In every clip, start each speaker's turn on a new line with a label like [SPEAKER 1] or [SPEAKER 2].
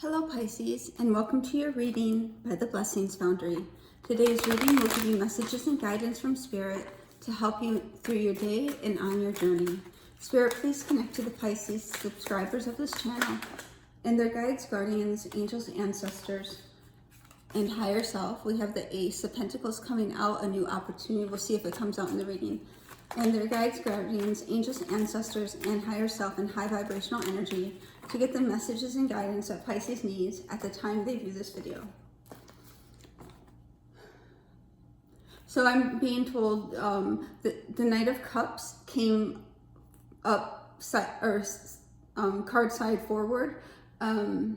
[SPEAKER 1] Hello Pisces, and welcome to your reading by the Blessings Foundry. Today's reading will give you messages and guidance from Spirit to help you through your day and on your journey. Spirit, please connect to the Pisces subscribers of this channel and their guides, guardians, angels, ancestors, and higher self. We have the Ace of Pentacles coming out, a new opportunity. We'll see if it comes out in the reading. And their guides, guardians, angels, ancestors, and higher self and high vibrational energy to get the messages and guidance that Pisces needs at the time they view this video. So I'm being told that the Knight of Cups came up card side forward, and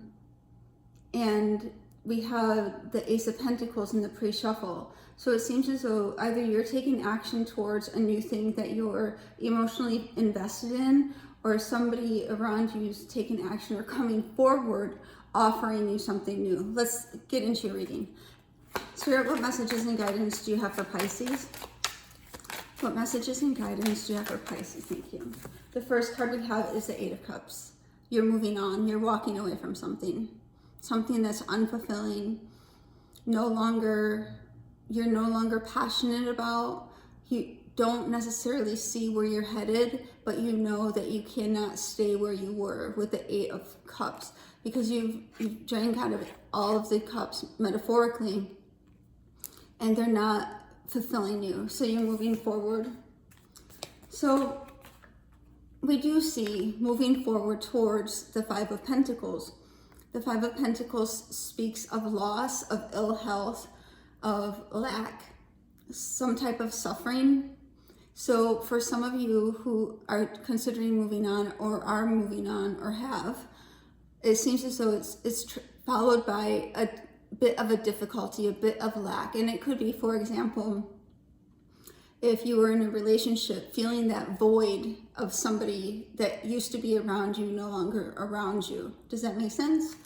[SPEAKER 1] we have the Ace of Pentacles in the pre-shuffle. So it seems as though either you're taking action towards a new thing that you're emotionally invested in, or somebody around you is taking action or coming forward offering you something new. Let's get into your reading. Spirit, what messages and guidance do you have for Pisces? What messages and guidance do you have for Pisces? Thank you. The first card we have is the Eight of Cups. You're moving on. You're walking away from something that's unfulfilling. You're no longer passionate about. You don't necessarily see where you're headed, but you know that you cannot stay where you were with the Eight of Cups, because you've drank out of all of the cups metaphorically, and they're not fulfilling you. So you're moving forward. So we do see moving forward towards the Five of Pentacles. The Five of Pentacles speaks of loss, of ill health, of lack, some type of suffering. So for some of you who are considering moving on, or are moving on, or have, it seems as though it's followed by a bit of a difficulty, a bit of lack. And it could be, for example, if you were in a relationship feeling that void of somebody that used to be around you, no longer around you. Does that make sense?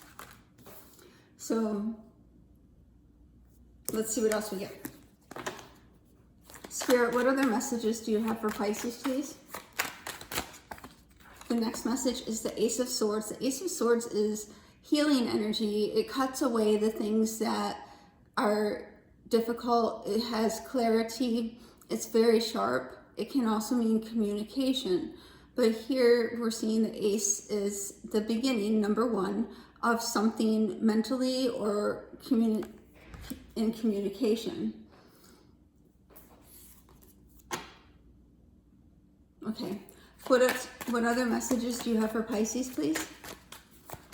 [SPEAKER 1] So let's see what else we get. Spirit, what other messages do you have for Pisces, please? The next message is the Ace of Swords. The Ace of Swords is healing energy. It cuts away the things that are difficult. It has clarity. It's very sharp. It can also mean communication. But here we're seeing the Ace is the beginning, number one, of something mentally or in communication. Okay, what other messages do you have for Pisces, please?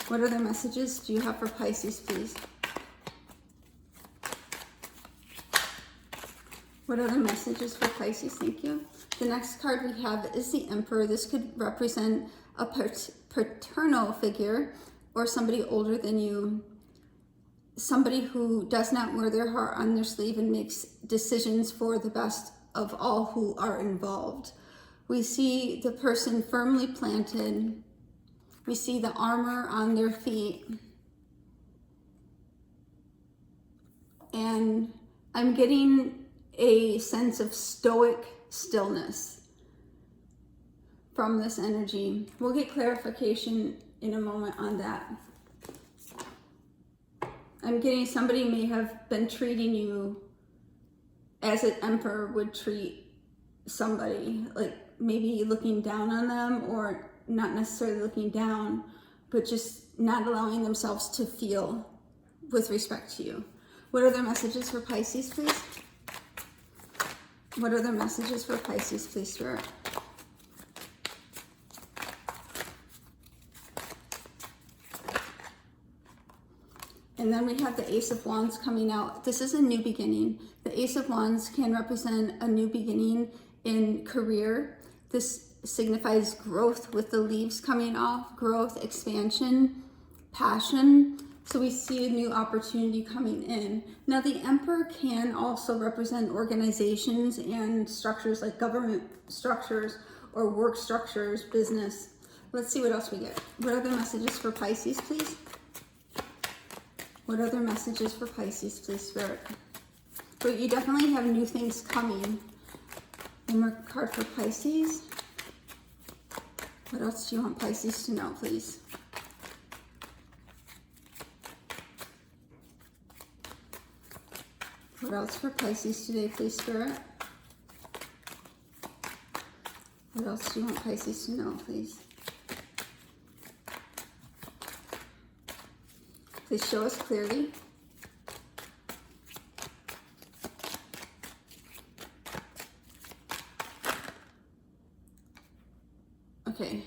[SPEAKER 1] What other messages do you have for Pisces, please? What other messages for Pisces? Thank you. The next card we have is the Emperor. This could represent a paternal figure or somebody older than you, somebody who does not wear their heart on their sleeve and makes decisions for the best of all who are involved. We see the person firmly planted. We see the armor on their feet. And I'm getting a sense of stoic stillness from this energy. We'll get clarification in a moment on that. I'm getting somebody may have been treating you as an emperor would treat somebody, like maybe looking down on them, or not necessarily looking down, but just not allowing themselves to feel with respect to you. What other messages for Pisces, please? What other messages for Pisces, please, Spirit? And then we have the Ace of Wands coming out. This is a new beginning. The Ace of Wands can represent a new beginning in career. This signifies growth with the leaves coming off, growth, expansion, passion. So we see a new opportunity coming in. Now the Emperor can also represent organizations and structures like government structures or work structures, business. Let's see what else we get. What other messages for Pisces, please? What other messages for Pisces, please, Spirit? But you definitely have new things coming. One more card for Pisces. What else do you want Pisces to know, please? What else for Pisces today, please, Spirit? What else do you want Pisces to know, please? Please show us clearly. Okay,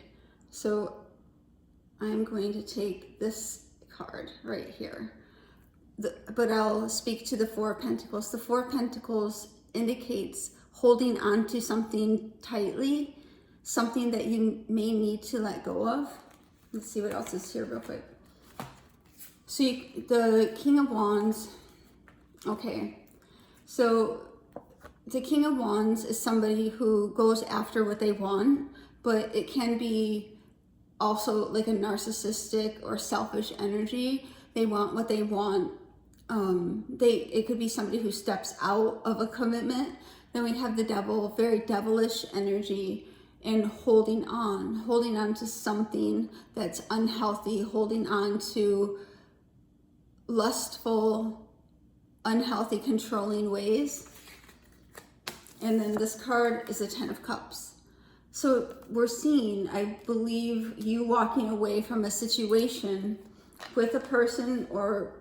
[SPEAKER 1] so I'm going to take this card right here. But I'll speak to the Four of Pentacles. The Four of Pentacles indicates holding on to something tightly, something that you may need to let go of. Let's see what else is here real quick. So the King of Wands, okay. So the King of Wands is somebody who goes after what they want, but it can be also like a narcissistic or selfish energy. They want what they want. It could be somebody who steps out of a commitment. Then we have the Devil, very devilish energy, and holding on to something that's unhealthy, holding on to lustful, unhealthy, controlling ways. And then this card is the Ten of Cups. So we're seeing, I believe, you walking away from a situation with a person or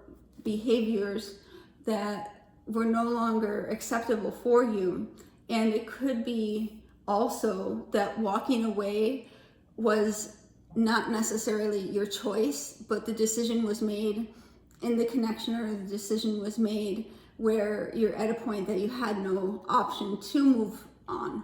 [SPEAKER 1] behaviors that were no longer acceptable for you. And it could be also that walking away was not necessarily your choice, but the decision was made in the connection, or the decision was made where you're at a point that you had no option to move on.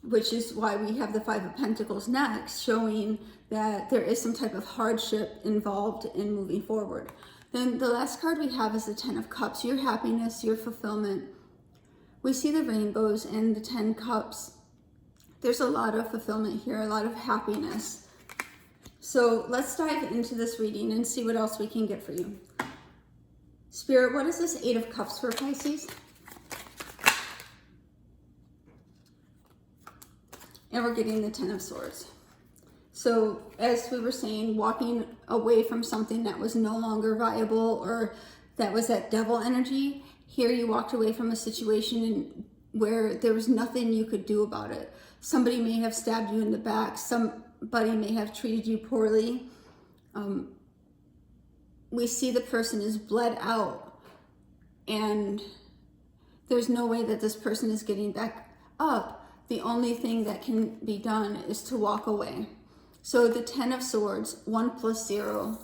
[SPEAKER 1] Which is why we have the Five of Pentacles next, showing that there is some type of hardship involved in moving forward. Then the last card we have is the Ten of Cups, your happiness, your fulfillment. We see the rainbows and the 10 cups. There's a lot of fulfillment here, a lot of happiness. So let's dive into this reading and see what else we can get for you. Spirit, what is this Eight of Cups for Pisces? And we're getting the Ten of Swords. So as we were saying, walking away from something that was no longer viable, or that was that devil energy. Here you walked away from a situation where there was nothing you could do about it. Somebody may have stabbed you in the back. Somebody may have treated you poorly. We see the person is bled out, and there's no way that this person is getting back up. The only thing that can be done is to walk away. So the Ten of Swords, 1 plus 0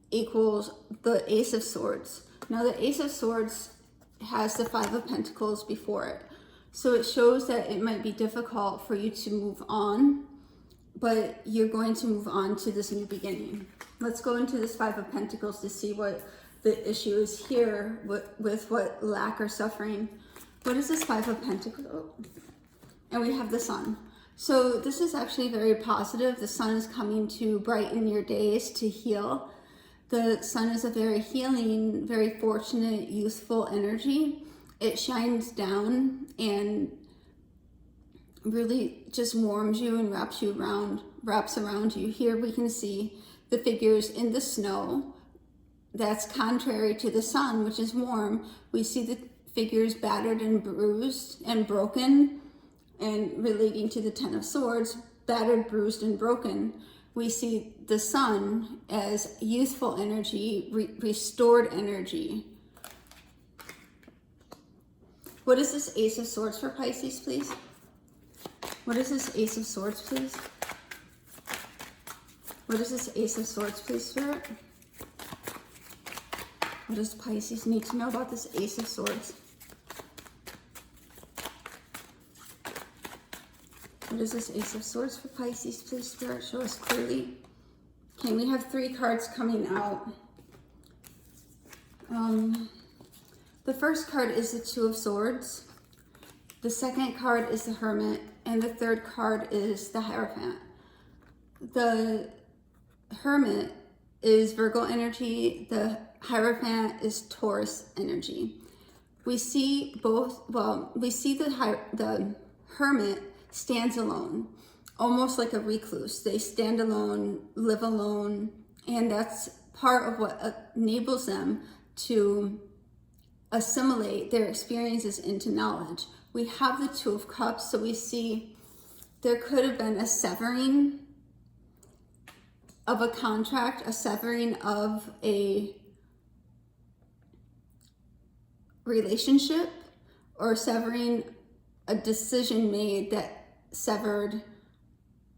[SPEAKER 1] equals the Ace of Swords. Now the Ace of Swords has the Five of Pentacles before it. So it shows that it might be difficult for you to move on, but you're going to move on to this new beginning. Let's go into this Five of Pentacles to see what the issue is here with what lack or suffering. What is this Five of Pentacles? And we have the Sun. So this is actually very positive. The Sun is coming to brighten your days, to heal. The Sun is a very healing, very fortunate, youthful energy. It shines down and really just warms you and wraps around you. Here we can see the figures in the snow. That's contrary to the Sun, which is warm. We see the figures battered and bruised and broken. And relating to the Ten of Swords, battered, bruised, and broken, we see the Sun as youthful energy, restored energy. What is this Ace of Swords for Pisces, please? What is this Ace of Swords, please? What is this Ace of Swords, please, Spirit? What does Pisces need to know about this Ace of Swords? What is this Ace of Swords for Pisces, please, Spirit? Show us clearly. Okay, we have 3 cards coming out. The first card is the Two of Swords. The second card is the Hermit. And the third card is the Hierophant. The Hermit is Virgo energy. The Hierophant is Taurus energy. We see both, well, we see the Hermit stands alone, almost like a recluse. They stand alone, live alone, and that's part of what enables them to assimilate their experiences into knowledge. We have the Two of Cups, so we see there could have been a severing of a contract, a severing of a relationship, or severing a decision made that severed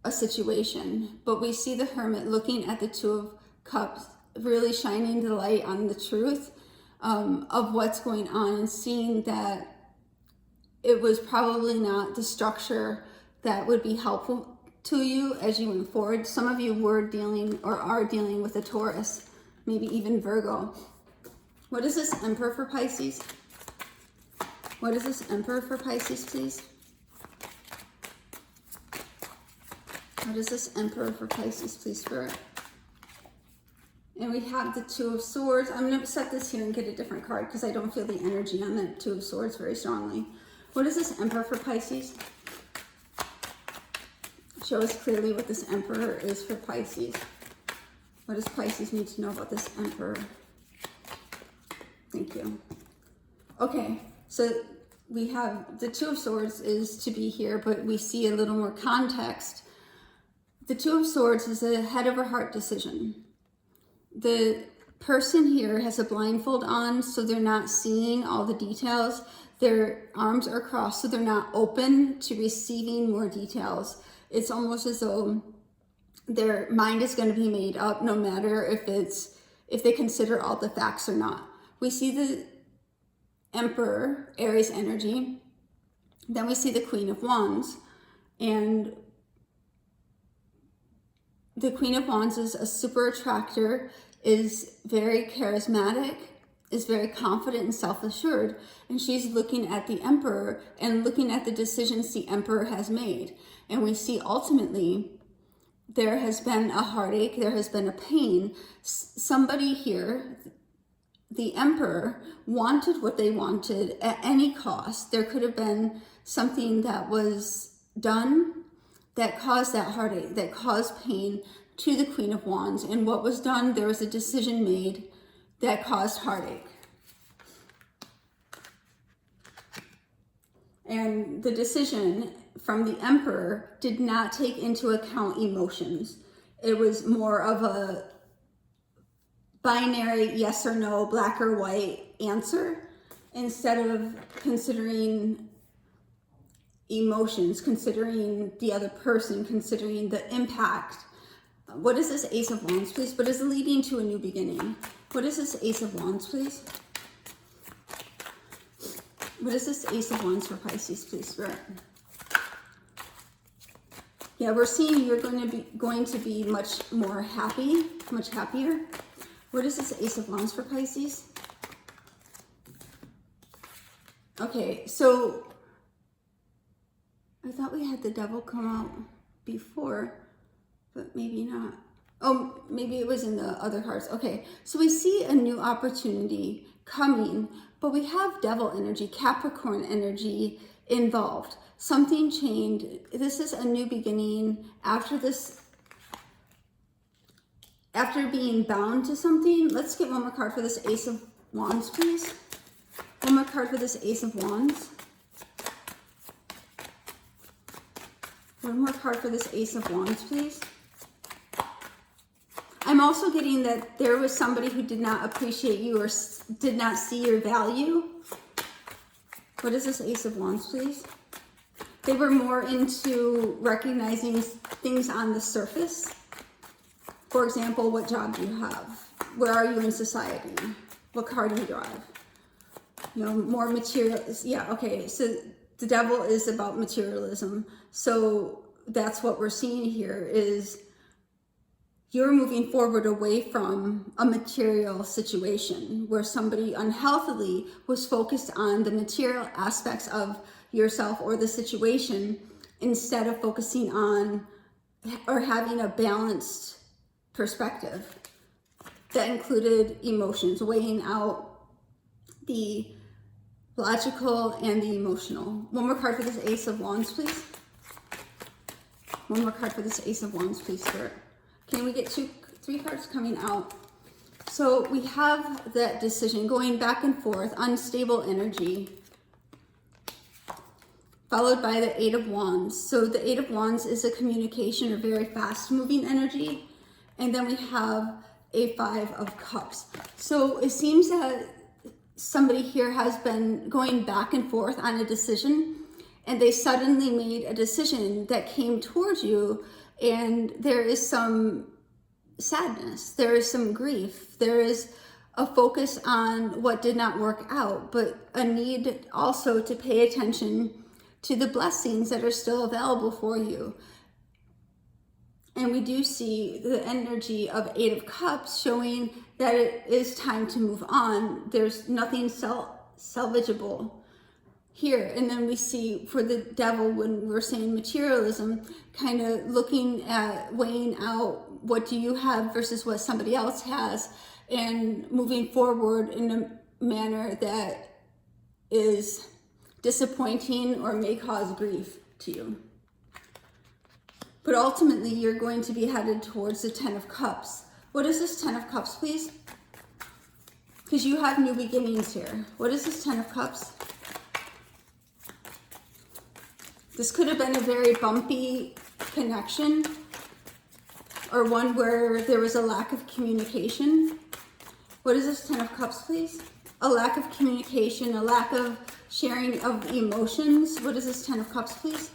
[SPEAKER 1] a situation. But we see the Hermit looking at the Two of Cups, really shining the light on the truth of what's going on, and seeing that it was probably not the structure that would be helpful to you as you went forward. Some of you were dealing or are dealing with a Taurus, maybe even Virgo. What is this Emperor for Pisces? What is this Emperor for Pisces, please? What is this Emperor for Pisces, please, Spirit? And we have the Two of Swords. I'm going to set this here and get a different card because I don't feel the energy on the Two of Swords very strongly. What is this Emperor for Pisces? Show us clearly what this Emperor is for Pisces. What does Pisces need to know about this Emperor? Thank you. Okay, so we have the Two of Swords is to be here, but we see a little more context. The Two of Swords is a head over heart decision. The person here has a blindfold on, so they're not seeing all the details. Their arms are crossed, so they're not open to receiving more details. It's almost as though their mind is going to be made up no matter if they consider all the facts or not. We see the Emperor, Aries energy. Then we see the Queen of Wands. And the Queen of Wands is a super attractor, is very charismatic, is very confident and self-assured. And she's looking at the Emperor and looking at the decisions the Emperor has made. And we see ultimately there has been a heartache, there has been a pain. Somebody here, the Emperor, wanted what they wanted at any cost. There could have been something that was done that caused that heartache, that caused pain to the Queen of Wands. And what was done, there was a decision made that caused heartache. And the decision from the Emperor did not take into account emotions. It was more of a binary yes or no, black or white answer, instead of considering emotions, considering the other person, considering the impact. What is this Ace of Wands, please? What is leading to a new beginning? What is this Ace of Wands, please? What is this Ace of Wands for Pisces, please, Spirit? Yeah, we're seeing you're going to be much more happy, much happier. What is this Ace of Wands for Pisces? Okay, so I thought we had the Devil come out before, but maybe not. Oh, maybe it was in the other cards. Okay, so we see a new opportunity coming, but we have Devil energy, Capricorn energy involved. Something changed. This is a new beginning after this, after being bound to something. Let's get one more card for this Ace of Wands, please. One more card for this Ace of Wands. One more card for this Ace of Wands, please. I'm also getting that there was somebody who did not appreciate you or did not see your value. What is this Ace of Wands, please? They were more into recognizing things on the surface. For example, what job do you have? Where are you in society? What car do you drive? You know, more material. Yeah, okay. So the Devil is about materialism. So that's what we're seeing here is you're moving forward away from a material situation where somebody unhealthily was focused on the material aspects of yourself or the situation instead of focusing on or having a balanced perspective that included emotions, weighing out the logical and the emotional. One more card for this Ace of Wands, please. One more card for this Ace of Wands, please, Spirit. Can we get three cards coming out So we have that decision going back and forth, unstable energy, followed by the Eight of Wands. So the Eight of Wands is a communication or very fast moving energy. And then we have a Five of Cups. So it seems that somebody here has been going back and forth on a decision, and they suddenly made a decision that came towards you, and there is some sadness, there is some grief, there is a focus on what did not work out, but a need also to pay attention to the blessings that are still available for you. And we do see the energy of Eight of Cups showing that it is time to move on. There's nothing salvageable here. And then we see for the Devil, when we're saying materialism, kind of looking at weighing out what do you have versus what somebody else has, and moving forward in a manner that is disappointing or may cause grief to you. But ultimately, you're going to be headed towards the Ten of Cups. What is this Ten of Cups, please? Because you have new beginnings here. What is this Ten of Cups? This could have been a very bumpy connection, or one where there was a lack of communication. What is this Ten of Cups, please? A lack of communication, a lack of sharing of emotions. What is this Ten of Cups, please?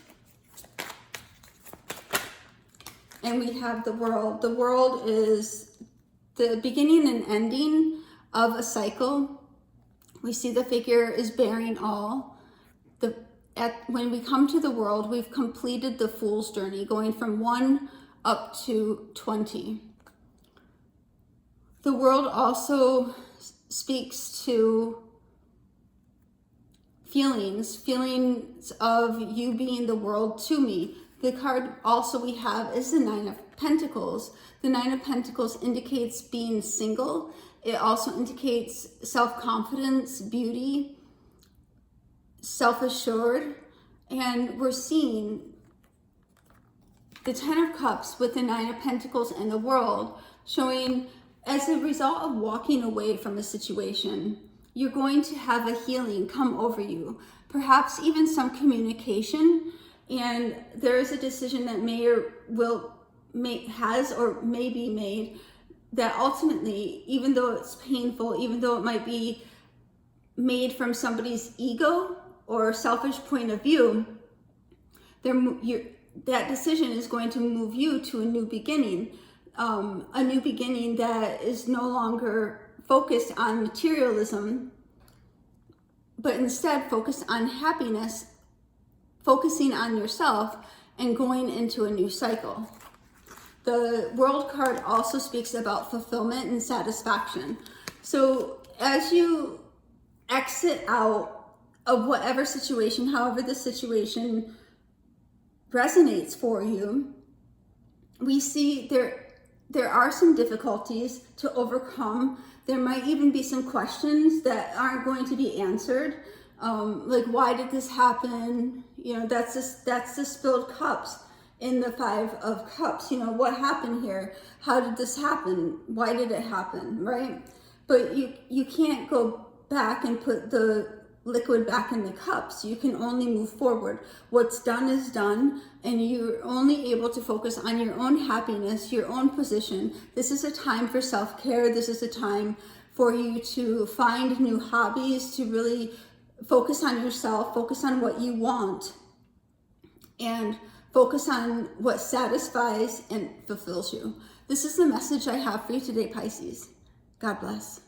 [SPEAKER 1] And we have the World. The World is the beginning and ending of a cycle. We see the figure is bearing all. When we come to the World, we've completed the Fool's journey, going from 1 up to 20. The World also speaks to feelings of you being the world to me. The card also we have is the Nine of Pentacles. The Nine of Pentacles indicates being single. It also indicates self-confidence, beauty, self-assured. And we're seeing the Ten of Cups with the Nine of Pentacles and the World showing, as a result of walking away from a situation, you're going to have a healing come over you, perhaps even some communication. And there is a decision that has or may be made that ultimately, even though it's painful, even though it might be made from somebody's ego or selfish point of view, that decision is going to move you to a new beginning that is no longer focused on materialism, but instead focused on happiness, focusing on yourself and going into a new cycle. The World card also speaks about fulfillment and satisfaction. So as you exit out of whatever situation, however the situation resonates for you, we see there are some difficulties to overcome. There might even be some questions that aren't going to be answered. Like, why did this happen? You know, that's the spilled cups in the Five of Cups. You know, what happened here? How did this happen? Why did it happen, right? But you can't go back and put the liquid back in the cups. You can only move forward. What's done is done, and you're only able to focus on your own happiness, your own position. This is a time for self-care. This is a time for you to find new hobbies, to really focus on yourself, focus on what you want, and focus on what satisfies and fulfills you. This is the message I have for you today, Pisces. God bless.